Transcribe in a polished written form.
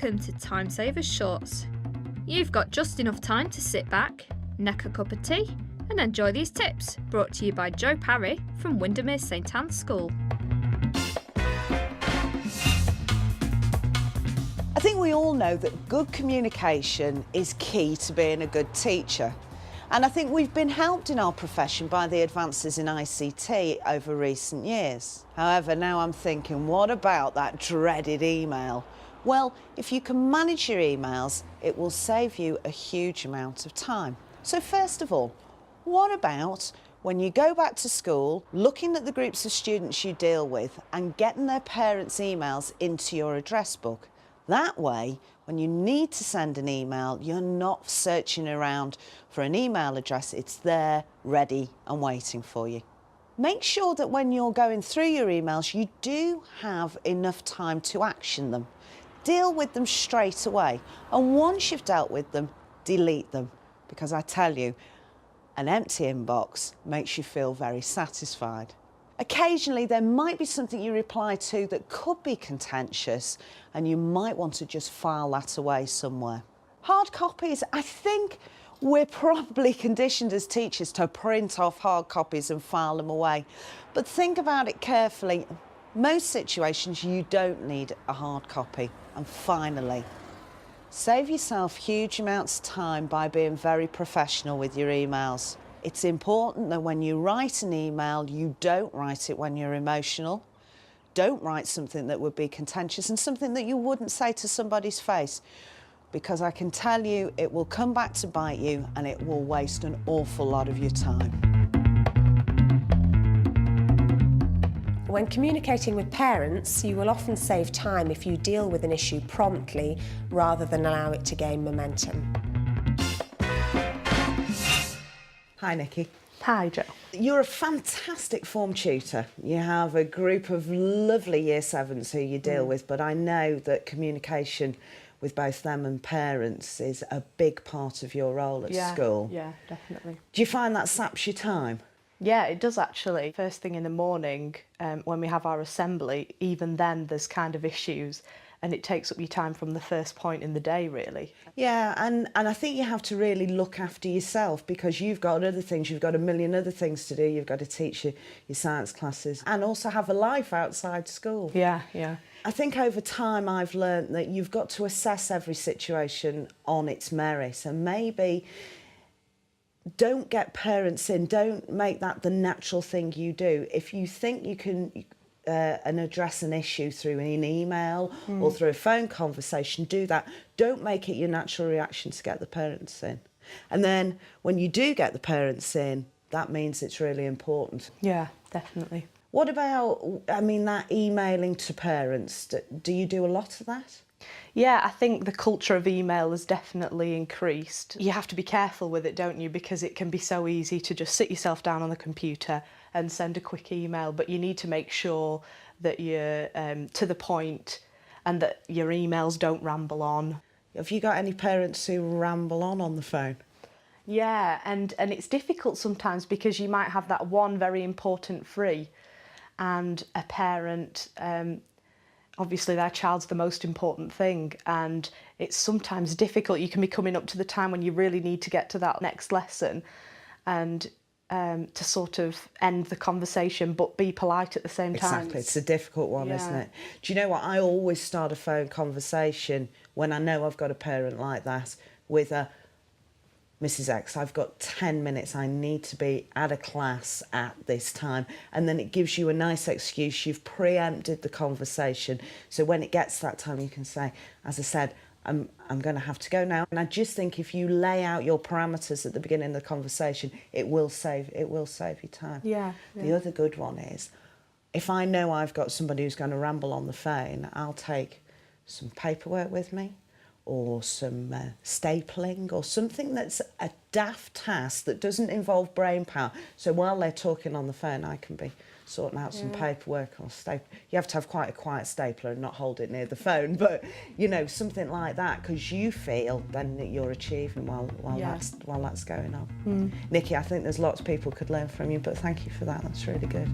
Welcome to Time Savers Shorts. You've got just enough time to sit back, neck a cup of tea and enjoy these tips, brought to you by Joe Parry from Windermere St Anne's School. I think we all know that good communication is key to being a good teacher. And I think we've been helped in our profession by the advances in ICT over recent years. However, now I'm thinking, what about that dreaded email? Well, if you can manage your emails, it will save you a huge amount of time. So first of all, what about when you go back to school, looking at the groups of students you deal with and getting their parents' emails into your address book? That way, when you need to send an email, you're not searching around for an email address. It's there, ready and waiting for you. Make sure that when you're going through your emails, you do have enough time to action them. Deal with them straight away. And once you've dealt with them, delete them. Because I tell you, an empty inbox makes you feel very satisfied. Occasionally, there might be something you reply to that could be contentious, and you might want to just file that away somewhere. Hard copies, I think we're probably conditioned as teachers to print off hard copies and file them away. But think about it carefully. Most situations, you don't need a hard copy. And finally, save yourself huge amounts of time by being very professional with your emails. It's important that when you write an email, you don't write it when you're emotional. Don't write something that would be contentious and something that you wouldn't say to somebody's face, because I can tell you it will come back to bite you and it will waste an awful lot of your time. When communicating with parents, you will often save time if you deal with an issue promptly rather than allow it to gain momentum. Hi, Nikki. Hi, Joe. You're a fantastic form tutor. You have a group of lovely Year 7s who you deal with, but I know that communication with both them and parents is a big part of your role at school. Yeah, definitely. Do you find that saps your time? Yeah, it does actually. First thing in the morning, when we have our assembly, even then there's kind of issues, and it takes up your time from the first point in the day, really. Yeah, and I think you have to really look after yourself, because you've got other things, you've got a million other things to do. You've got to teach your science classes and also have a life outside school. Yeah. I think over time I've learnt that you've got to assess every situation on its merit, and maybe don't get parents in, don't make that the natural thing you do. If you think you can and address an issue through an email or through a phone conversation, do that. Don't make it your natural reaction to get the parents in. And then when you do get the parents in, that means it's really important. Yeah, definitely. What about, that emailing to parents? Do you do a lot of that? Yeah, I think the culture of email has definitely increased. You have to be careful with it, don't you? Because it can be so easy to just sit yourself down on the computer and send a quick email, but you need to make sure that you're to the point and that your emails don't ramble on. Have you got any parents who ramble on the phone? Yeah, and it's difficult sometimes because you might have that one very important free, and a parent, obviously their child's the most important thing, and it's sometimes difficult. You can be coming up to the time when you really need to get to that next lesson, and to sort of end the conversation but be polite at the same time. Exactly, it's a difficult one, isn't it? Do you know what, I always start a phone conversation when I know I've got a parent like that with a Mrs X, I've got 10 minutes, I need to be at a class at this time. And then it gives you a nice excuse, you've preempted the conversation. So when it gets to that time, you can say, as I said, I'm going to have to go now. And I just think if you lay out your parameters at the beginning of the conversation, it will save you time. Yeah. The other good one is, if I know I've got somebody who's going to ramble on the phone, I'll take some paperwork with me, or some stapling, or something that's a daft task that doesn't involve brain power. So while they're talking on the phone, I can be sorting out some paperwork or staple. You have to have quite a quiet stapler and not hold it near the phone, but something like that, because you feel then that you're achieving while that's going on. Nikki, I think there's lots of people could learn from you, but thank you for that. That's really good.